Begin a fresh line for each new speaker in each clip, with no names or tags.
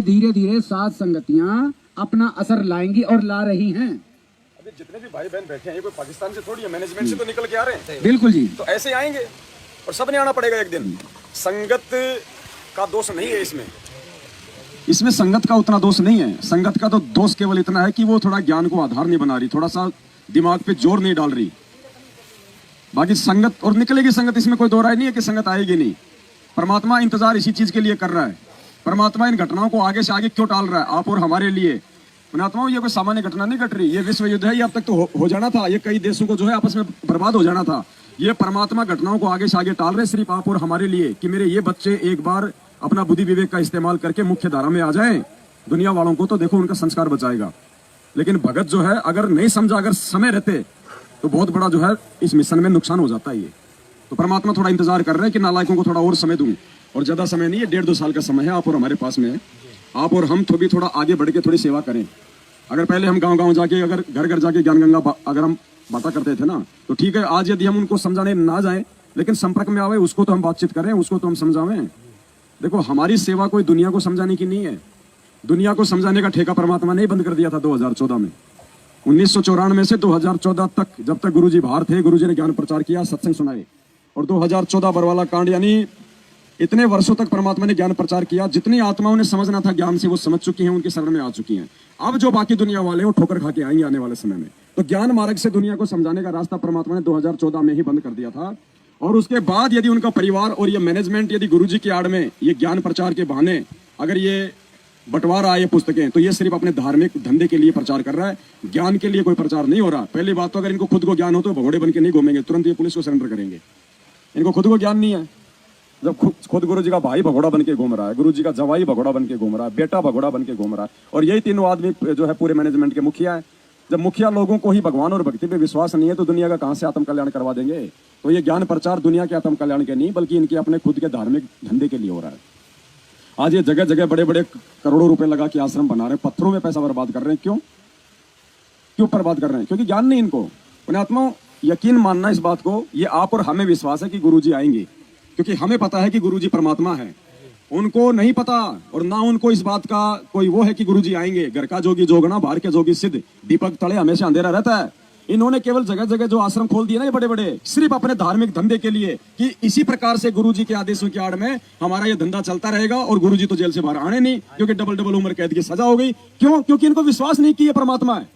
धीरे धीरे सात संगतियां अपना असर लाएंगी और ला रही हैं।
अभी जितने भी भाई बहन बैठे हैं ये कोई पाकिस्तान से थोड़ी है, मैनेजमेंट से तो निकल के आ रहे हैं।
बिल्कुल जी।
तो ऐसे आएंगे और सबने आना पड़ेगा एक दिन। संगत का दोष नहीं है इसमें संगत का उतना दोष नहीं है। संगत का तो दोष केवल इतना है कि वो थोड़ा ज्ञान को आधार नहीं बना रही, थोड़ा सा दिमाग पे जोर नहीं डाल रही। बाकी संगत और निकलेगी संगत, इसमें कोई दो राय नहीं है कि संगत आएगी नहीं। परमात्मा इंतजार इसी चीज के लिए कर रहा है। परमात्मा इन घटनाओं को आगे से आगे क्यों टाल रहा है? आप और हमारे लिए। परमात्मा ये कोई सामान्य घटना नहीं घट रही, ये विश्व युद्ध है, ये अब तक तो हो जाना था, ये कई देशों को जो है आपस में बर्बाद हो जाना था। ये परमात्मा घटनाओं को आगे से आगे टाल रहे सिर्फ आप और हमारे लिए, कि मेरे ये बच्चे एक बार अपना बुद्धि विवेक का इस्तेमाल करके मुख्य धारा में आ जाएं। दुनिया वालों को तो देखो उनका संस्कार बचाएगा, लेकिन भगत जो है अगर नहीं समझा, अगर समय रहते तो बहुत बड़ा जो है इस मिशन में नुकसान हो जाता है। ये तो परमात्मा थोड़ा इंतजार कर रहे हैं कि नालायकों को थोड़ा और समय दूं, और ज्यादा समय नहीं है, 1.5-2 साल का समय है आप और हमारे पास में है। आप और हम तो भी थोड़ा आगे बढ़ के थोड़ी सेवा करें। अगर पहले हम गांव-गांव जाके, अगर घर घर जाके ज्ञान गंगा अगर हम बातें करते थे ना, तो ठीक है। आज यदि हम उनको समझाने ना जाए, लेकिन संपर्क में आवे, उसको तो हम बातचीत करें, उसको तो हम समझावें। देखो हमारी सेवा कोई दुनिया को समझाने की नहीं है। दुनिया को समझाने का ठेका परमात्मा ने बंद कर दिया था 2014 में। 1994 से 2014 तक, जब तक गुरुजी बाहर थे, गुरुजी ने ज्ञान प्रचार किया, सत्संग सुनाए, और 2014 बरवाला कांड, यानी इतने वर्षों तक परमात्मा ने ज्ञान प्रचार किया। जितनी आत्माओं ने समझना था ज्ञान से वो समझ चुकी हैं, उनके शरण में आ चुकी हैं। अब जो बाकी दुनिया वाले वो ठोकर खा के आएंगे आने वाले समय में। तो ज्ञान मार्ग से दुनिया को समझाने का रास्ता परमात्मा ने 2014 में ही बंद कर दिया था। और उसके बाद यदि उनका परिवार और ये मैनेजमेंट यदि गुरुजी की आड़ में ये ज्ञान प्रचार के बहाने अगर ये बंटवारा ये पुस्तकें, तो ये सिर्फ अपने धार्मिक धंधे के लिए प्रचार कर रहा है, ज्ञान के लिए कोई प्रचार नहीं हो रहा। पहली बात तो अगर इनको खुद को ज्ञान हो तो भगोड़े बन के नहीं घूमेंगे, तुरंत ये पुलिस को सरेंडर करेंगे। इनको खुद को ज्ञान नहीं है। जब खुद गुरु जी का भाई भगोड़ा बन के घूम रहा है, गुरु जी का जवाई भगोड़ा बन के घूम रहा है, बेटा भगोड़ा बन के घूम रहा है, और यही तीनों आदमी जो है पूरे मैनेजमेंट के मुखिया है। जब मुखिया लोगों को ही भगवान और भक्ति पे विश्वास नहीं है, तो दुनिया का कहां से आत्म कल्याण करवा देंगे? तो ये ज्ञान प्रचार दुनिया के आत्म कल्याण के नहीं, बल्कि इनके अपने खुद के धार्मिक धंधे के लिए हो रहा है। आज ये जगह जगह बड़े बड़े करोड़ों रुपए लगा के आश्रम बना रहे हैं, पत्थरों में पैसा बर्बाद कर रहे हैं। क्यों बर्बाद कर रहे हैं? क्योंकि ज्ञान नहीं इनको। पुण्यात्मा, यकीन मानना इस बात को, ये आप और हमें विश्वास है कि गुरुजी आएंगे, क्योंकि हमें पता है कि गुरुजी परमात्मा है। उनको नहीं पता, और ना उनको इस बात का कोई वो है कि गुरुजी आएंगे। घर का जोगी जोगना, बाहर के जोगी सिद्ध, दीपक तले हमेशा अंधेरा रहता है। इन्होंने केवल जगह जगह जो आश्रम खोल दिए ना ये बड़े बड़े, सिर्फ अपने धार्मिक धंधे के लिए, कि इसी प्रकार से गुरुजी के आदेशों की आड़ में हमारा ये धंधा चलता रहेगा, और गुरुजी तो जेल से बाहर आने नहीं, क्योंकि डबल उम्र कैद की सजा हो गई। क्यों? क्योंकि इनको विश्वास नहीं कि ये परमात्मा है।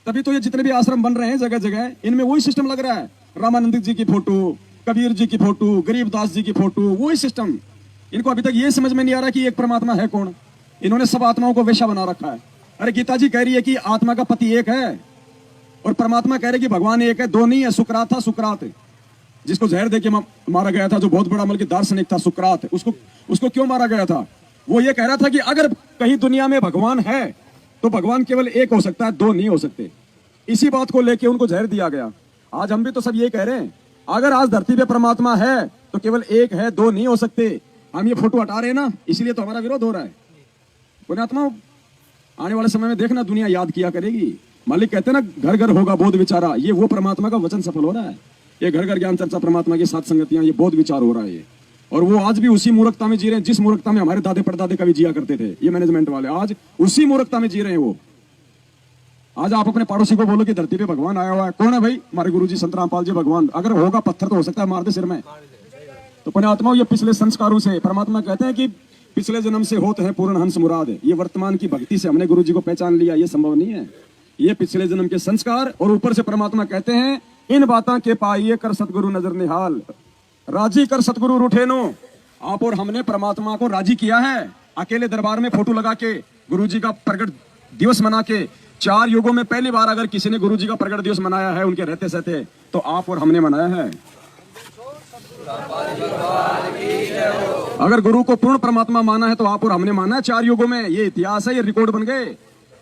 तभी तो ये जितने भी आश्रम बन रहे हैं जगह जगह, इनमें वही सिस्टम लग रहा है। रामानंद जी की फोटो, कबीर जी की फोटो, गरीबदास जी की फोटो, वही सिस्टम। इनको अभी तक ये समझ में नहीं आ रहा कि एक परमात्मा है कौन। इन्होंने सब आत्माओं को वेश्या बना रखा है। अरे गीता जी कह रही है कि आत्मा का पति एक है, और परमात्मा कह रहे कि भगवान एक है, दो नहीं है। सुकरात था, सुकरात जिसको जहर दे के मारा गया था, जो बहुत बड़ा मतलब दार्शनिक था सुकरात, उसको क्यों मारा गया था? वो ये कह रहा था कि अगर कहीं दुनिया में भगवान है तो भगवान केवल एक हो सकता है, दो नहीं हो सकते। इसी बात को लेके उनको जहर दिया गया। आज हम भी तो सब ये कह रहे हैं, अगर आज धरती पे परमात्मा है तो केवल एक है, दो नहीं हो सकते। हम ये फोटो हटा रहे हैं ना, इसलिए तो हमारा विरोध हो रहा है। पुण्यात्मा, आने वाले समय में देखना दुनिया याद किया करेगी। मालिक कहते हैं ना, घर घर होगा बोध विचारा। ये वो परमात्मा का वचन सफल हो रहा है। ये घर घर ज्ञान चर्चा, परमात्मा की सात संगतियां, ये बोध विचार हो रहा है ये। और वो आज भी उसी मूर्खता में जी रहे हैं जिस मूर्खता में हमारे दादे परदादे कभी जिया करते थे। ये मैनेजमेंट वाले आज उसी मूर्खता में जी रहे हैं वो। आज आप अपने पड़ोसी को बोलो कि धरती पे भगवान आया हुआ है, कौन है भाई? हमारे गुरुजी संत रामपाल जी भगवान। अगर होगा पत्थर तो हो सकता है मार दे सिर में। तो पुण्यात्मा, ये पिछले संस्कारों से परमात्मा कहते हैं कि पिछले जन्म से होते हैं पूर्ण हंस मुराद। ये वर्तमान की भक्ति से हमने गुरुजी को पहचान लिया, ये संभव नहीं है। ये पिछले जन्म के संस्कार, और ऊपर से परमात्मा कहते हैं इन बातों के पाइए कर सतगुरु नजर निहाल, राजी कर सतगुरु रूठे नो। आप और हमने परमात्मा को राजी किया है। अकेले दरबार में फोटो लगा के गुरुजी का प्रकट दिवस मना के, 4 युगों में पहली बार अगर किसी ने गुरुजी का प्रकट दिवस मनाया है उनके रहते सहते, तो आप और हमने मनाया है। अगर गुरु को पूर्ण परमात्मा माना है तो आप और हमने माना है 4 युगों में। ये इतिहास है, ये रिकॉर्ड बन गए।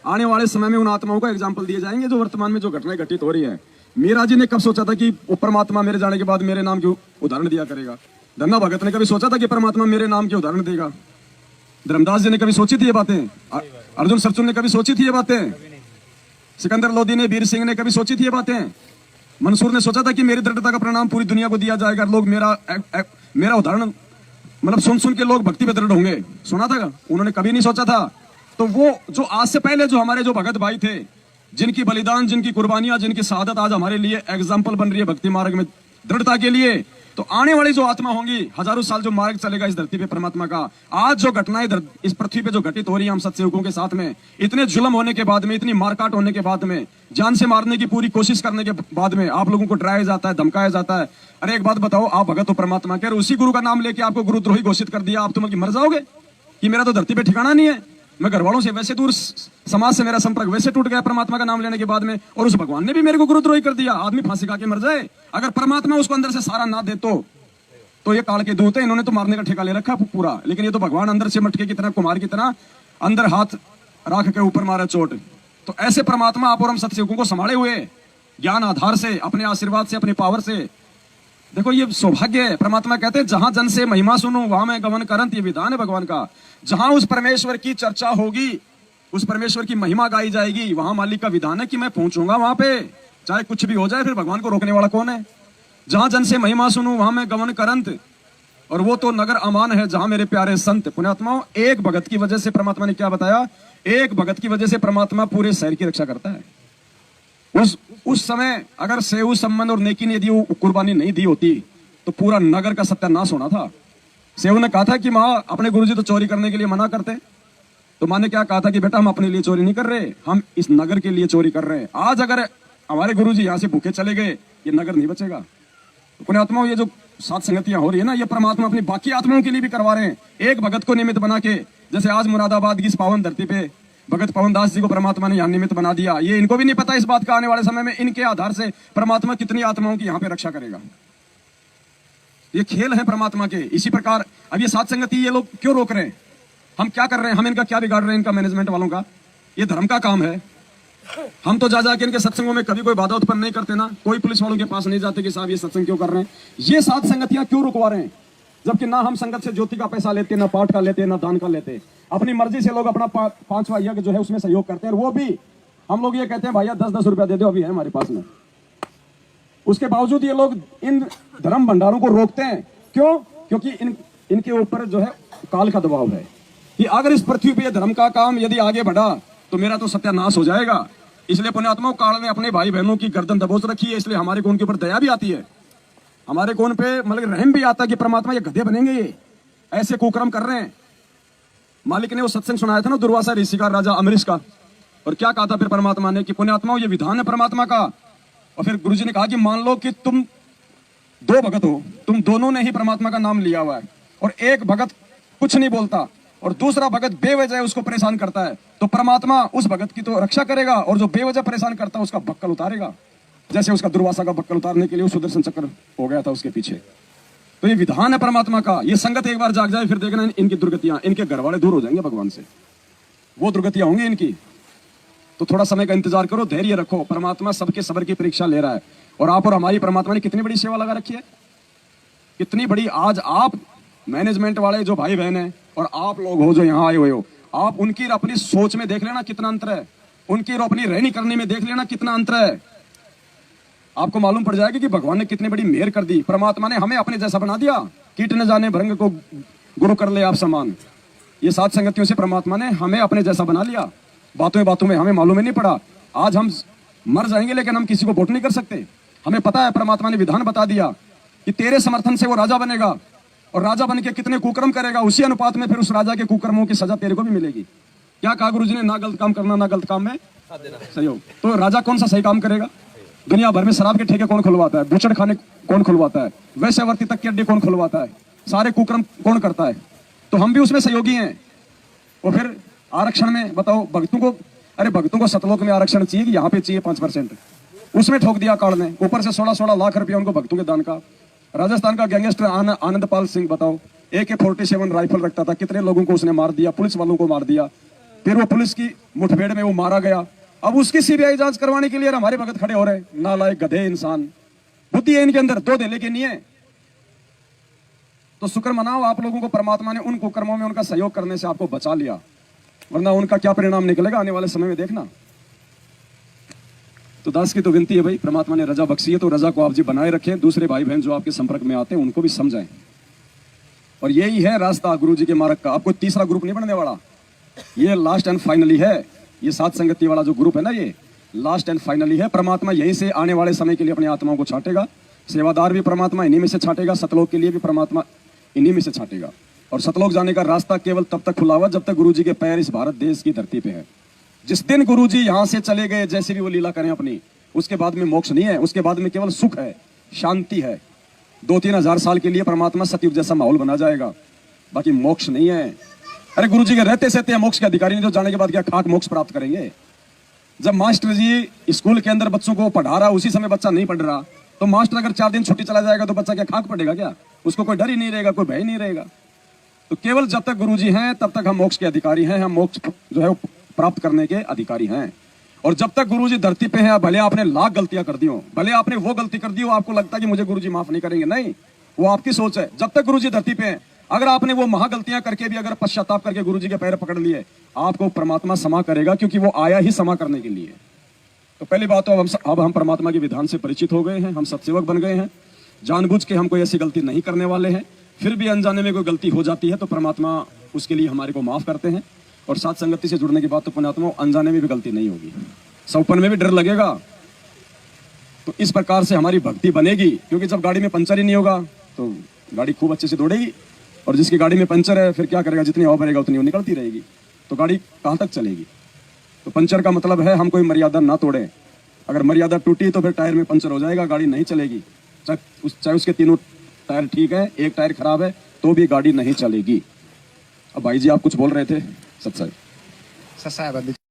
आने वाले समय में उन आत्माओं का एग्जाम्पल दिए जाएंगे जो वर्तमान में जो घटनाएं घटित हो रही है। मीरा जी ने कब सोचा था कि परमात्मा मेरे जाने के बाद मेरे नाम की उदाहरण दिया करेगा? धन्ना भगत ने कभी सोचा था कि परमात्मा मेरे नाम की उदाहरण देगा? धर्मदास जी ने कभी सोची थी ये बातें? अर्जुन सरचुन ने कभी सोची थी ये बातें? सिकंदर लोधी ने, वीर सिंह ने कभी सोची थी ये बातें? मंसूर ने सोचा था कि मेरी दृढ़ता का परिणाम पूरी दुनिया को दिया जाएगा, लोग मेरा उदाहरण मतलब सुन सुन के लोग भक्ति पे दृढ़ होंगे? सुना था? उन्होंने कभी नहीं सोचा था। तो वो जो आज से पहले जो हमारे जो भगत भाई थे, जिनकी बलिदान, जिनकी कुर्बानियां, जिनकी शहादत आज हमारे लिए एग्जाम्पल बन रही है भक्ति मार्ग में दृढ़ता के लिए, तो आने वाली जो आत्मा होंगी, हजारों साल जो मार्ग चलेगा इस धरती पे परमात्मा का, आज जो घटनाएं इस पृथ्वी पे जो घटित हो रही है हम सत्सेवकों के साथ में, इतने जुल्म होने के बाद में, इतनी मारकाट होने के बाद में, जान से मारने की पूरी कोशिश करने के बाद में आप लोगों को डराया जाता है, धमकाया जाता है। अरे एक बात बताओ, आप भगत हो परमात्मा के, उसी गुरु का नाम लेके आपको गुरुद्रोही घोषित कर दिया, आप तुम मर जाओगे कि मेरा तो धरती पे ठिकाना नहीं है, मैं घर वालों से वैसे दूर, समाज से मेरा संपर्क वैसे टूट गया परमात्मा का नाम लेने के बाद में, और उस भगवान ने भी मेरे को गुरुद्रोही कर दिया। आदमी फांसी खा के मर जाए, अगर परमात्मा उसको अंदर से सारा ना दे तो ये काल के दूत है, इन्होंने तो मारने का ठेका ले रखा पूरा, लेकिन ये तो भगवान अंदर से मटके की तरह, कुमार की तरह अंदर हाथ राख के ऊपर मारे चोट। तो ऐसे परमात्मा आप और हम सत्सेवकों को संभाले हुए ज्ञान आधार से, अपने आशीर्वाद से, अपने पावर से। देखो ये सौभाग्य है। परमात्मा कहते हैं जहां जन से महिमा सुनूं वहां मैं गमन करंत, ये विधान है भगवान का। जहां उस परमेश्वर की चर्चा होगी, उस परमेश्वर की महिमा गाई जाएगी, वहां मालिक का विधान है कि मैं पहुंचूंगा वहां पे, चाहे कुछ भी हो जाए। फिर भगवान को रोकने वाला कौन है? जहां जन से महिमा सुनूं वहां मैं गमन करंत, और वो तो नगर अमान है जहां मेरे प्यारे संत। पुण्यात्माओं, एक भगत की वजह से परमात्मा ने क्या बताया? एक भगत की वजह से परमात्मा पूरे शहर की रक्षा करता है। उस समय अगर सेऊ संबंध और नेकी ने दी, कुर्बानी नहीं दी होती तो पूरा नगर का सत्यानाश होना था। सेऊ ने कहा था कि माँ, अपने गुरुजी तो चोरी करने के लिए मना करते, तो माँ ने क्या कहा था कि बेटा हम अपने लिए चोरी नहीं कर रहे, हम इस नगर के लिए चोरी कर रहे हैं। आज अगर हमारे गुरुजी यहाँ से भूखे चले गए, ये नगर नहीं बचेगा। पुण्यात्माओं, ये जो सात संगतियां हो रही है ना, ये परमात्मा अपनी बाकी आत्माओं के लिए भी करवा रहे हैं। एक भगत को निमित्त बना के, जैसे आज मुरादाबाद की इस पावन धरती पे भगत पवन दास जी को परमात्मा ने यहाँ निमित्त बना दिया। ये इनको भी नहीं पता इस बात का, आने वाले समय में इनके आधार से परमात्मा कितनी आत्माओं की यहाँ पे रक्षा करेगा। ये खेल है परमात्मा के। इसी प्रकार अब ये सात संगति ये लोग क्यों रोक रहे हैं? हम क्या कर रहे हैं? हम इनका क्या बिगाड़ रहे हैं? इनका मैनेजमेंट वालों का ये धर्म का काम है। हम तो जा जाके इनके सत्संगों में कभी कोई बाधा उत्पन्न नहीं करते ना, कोई पुलिस वालों के पास नहीं जाते कि साहब ये सत्संग क्यों कर रहे हैं, ये सात संगतियां क्यों रुकवा रहे हैं? जबकि ना हम संगत से ज्योति का पैसा लेते, ना पाठ का लेते, ना दान का लेते। अपनी मर्जी से लोग अपना पांचवा यज्ञ जो है उसमें सहयोग करते हैं, और वो भी हम लोग ये कहते हैं भैया 10-10 रुपया दे दो, अभी है हमारे पास में। उसके बावजूद ये लोग इन धर्म भंडारों को रोकते हैं। क्यों? क्योंकि इनके ऊपर जो है काल का दबाव है कि अगर इस पृथ्वी पे धर्म का काम यदि आगे बढ़ा तो मेरा तो सत्यानाश हो जाएगा। इसलिए पुण्यात्माओं, काल ने अपने भाई बहनों की गर्दन दबोच रखी है। इसलिए हमारे को उनके ऊपर दया भी आती है, हमारे को उन पे मतलब रहम भी आता है कि परमात्मा ये गधे बनेंगे, ये ऐसे कुकर्म कर रहे हैं। मालिक ने वो सत्संग सुनाया था ना दुर्वासा ऋषि का, राजा अमरीश का, और क्या कहा था फिर परमात्मा ने कि पुण्यात्माओं ये विधान है परमात्मा का। और फिर गुरुजी ने कहा कि मान लो कि तुम दो भगत हो, तुम दोनों ने ही परमात्मा का नाम लिया हुआ है, और एक भगत कुछ नहीं बोलता और दूसरा भगत बेवजह उसको परेशान करता है, तो परमात्मा उस भगत की तो रक्षा करेगा, और जो बेवजह परेशान करता है उसका बक्कल उतारेगा। जैसे उसका दुर्वासा का बक्कल उतारने के लिए सुदर्शन चक्र हो गया था उसके पीछे। तो ये विधान है परमात्मा का। ये संगत एक बार जाग जाए फिर देखना इनकी दुर्गतियां, इनके घर वाले दूर हो जाएंगे भगवान से, वो दुर्गतियां होंगी इनकी। तो थोड़ा समय का इंतजार करो, धैर्य रखो। परमात्मा सबके सब्र की परीक्षा ले रहा है। और आप और हमारी परमात्मा ने कितनी बड़ी सेवा लगा रखी है, कितनी बड़ी। आज आप मैनेजमेंट वाले जो भाई बहन है और आप लोग हो जो यहाँ आए हुए हो, आप उनकी अपनी सोच में देख लेना कितना अंतर है, उनकी और अपनी रहनी करने में देख लेना कितना अंतर है। आपको मालूम पड़ जाएगा कि भगवान ने कितनी बड़ी मेहर कर दी। परमात्मा ने हमें अपने जैसा बना दिया। कीट न जाने भृंग को गुरु कर ले आप समान। ये सात संगतियों से परमात्मा ने हमें अपने जैसा बना लिया। बातों बातों में हमें मालूम ही नहीं पड़ा। आज हम मर जाएंगे लेकिन हम किसी को वोट नहीं कर सकते। हमें पता है, परमात्मा ने विधान बता दिया कि तेरे समर्थन से वो राजा बनेगा, और राजा बन के कितने कुकर्म करेगा, उसी अनुपात में फिर उस राजा के कुकर्मों की सजा तेरे को भी मिलेगी। क्या कहा गुरुजी ने? ना गलत काम करना, ना गलत काम में सहयोग। तो राजा कौन सा सही काम करेगा? दुनिया भर में शराब के ठेके कौन खुलवाता है? बूचड़ खाने कौन खुलवाता है? वैश्यावर्ती तक की अड्डे कौन खुलवाता है? सारे कुकर्म कौन करता है? तो हम भी उसमें सहयोगी हैं। और फिर आरक्षण में बताओ, भक्तों को, अरे भक्तों को सतलोक में आरक्षण चाहिए कि यहाँ पे चाहिए 5%, उसमें ठोक दिया काल ने। ऊपर से 16-16 लाख रुपया उनको भक्तों के दान का। राजस्थान का गैंगस्टर आनंदपाल सिंह बताओ, AK-47 राइफल रखता था, कितने लोगों को उसने मार दिया, पुलिस वालों को मार दिया। फिर वो पुलिस की मुठभेड़ में वो मारा गया। अब उसकी CBI जांच करवाने के लिए हमारे भगत खड़े हो रहे हैं। नालायक गधे इंसान, बुद्धि है इनके अंदर, दो दे लेके नहीं है। तो शुक्र मनाओ आप लोगों को परमात्मा ने उन कुकर्मों में उनका सहयोग करने से आपको बचा लिया, वरना उनका क्या परिणाम निकलेगा आने वाले समय में देखना। तो दास की तो विनती है भाई, परमात्मा ने रजा बख्शी है तो रजा को आप जी बनाए रखें। दूसरे भाई बहन जो आपके संपर्क में आते हैं उनको भी समझाएं। और यही है रास्ता गुरु जी के मार्ग का। आपको तीसरा ग्रुप नहीं बनने वाला। ये लास्ट एंड फाइनली है। ये सात संगति वाला जो ग्रुप है ना, ये लास्ट एंड फाइनली है। परमात्मा यहीं से आने वाले समय के लिए अपनी आत्माओं को छांटेगा। सेवादार भी परमात्मा इन्हीं में से छांटेगा, सतलोक के लिए भी परमात्मा इन्हीं में से छांटेगा। और सतलोक जाने का रास्ता केवल तब तक खुला हुआ जब तक गुरुजी के पैर इस भारत देश की धरती पे है। जिस दिन गुरुजी यहाँ से चले गए, जैसे भी वो लीला करें अपनी, उसके बाद में मोक्ष नहीं है, उसके बाद में केवल सुख है, शांति है। 2-3 हजार साल के लिए परमात्मा सतयुग जैसा माहौल बना जाएगा, बाकी मोक्ष नहीं है। अरे गुरुजी के रहते सहते मोक्ष के अधिकारी नहीं, तो जाने के बाद क्या खाक मोक्ष प्राप्त करेंगे? जब मास्टर जी स्कूल के अंदर बच्चों को पढ़ा रहा, उसी समय बच्चा नहीं पढ़ रहा, तो मास्टर अगर 4 दिन छुट्टी चला जाएगा तो बच्चा क्या खाक पड़ेगा क्या? उसको कोई डर ही नहीं रहेगा, कोई भय नहीं रहेगा। तो केवल जब तक गुरुजी हैं तब तक हम मोक्ष के अधिकारी हैं, हम मोक्ष जो है वो प्राप्त करने के अधिकारी हैं। और जब तक गुरुजी धरती पे हैं, भले आपने लाख गलतियां कर दी हो, भले आपने वो गलती कर दी हो आपको लगता है कि मुझे गुरुजी माफ नहीं करेंगे, नहीं, वो आपकी सोच है। जब तक गुरुजी धरती पे हैं, अगर आपने वो महागलतियां करके भी अगर पश्चाताप करके गुरुजी के पैर पकड़ लिए, आपको परमात्मा क्षमा करेगा, क्योंकि वो आया ही क्षमा करने के लिए। तो पहली बात तो अब हम परमात्मा के विधान से परिचित हो गए हैं, हम सत्सेवक बन गए हैं। जानबूझ के हम कोई ऐसी गलती नहीं करने वाले हैं। फिर भी अनजाने में कोई गलती हो जाती है तो परमात्मा उसके लिए हमारे को माफ करते हैं। और साथ संगति से जुड़ने के बाद तो पुण्यात्मा अनजाने में भी गलती नहीं होगी, सौपन में भी डर लगेगा। तो इस प्रकार से हमारी भक्ति बनेगी, क्योंकि जब गाड़ी में पंचर ही नहीं होगा तो गाड़ी खूब अच्छे से दौड़ेगी। और जिसकी गाड़ी में पंचर है फिर क्या करेगा, जितनी हवा भरेगा उतनी वो निकलती रहेगी, तो गाड़ी कहाँ तक चलेगी? तो पंचर का मतलब है हम कोई मर्यादा ना तोड़ें। अगर मर्यादा टूटी तो फिर टायर में पंचर हो जाएगा, गाड़ी नहीं चलेगी। चाहे उसके तीनों टायर ठीक है, एक टायर खराब है, तो भी गाड़ी नहीं चलेगी। अब भाई जी आप कुछ बोल रहे थे? सत्संग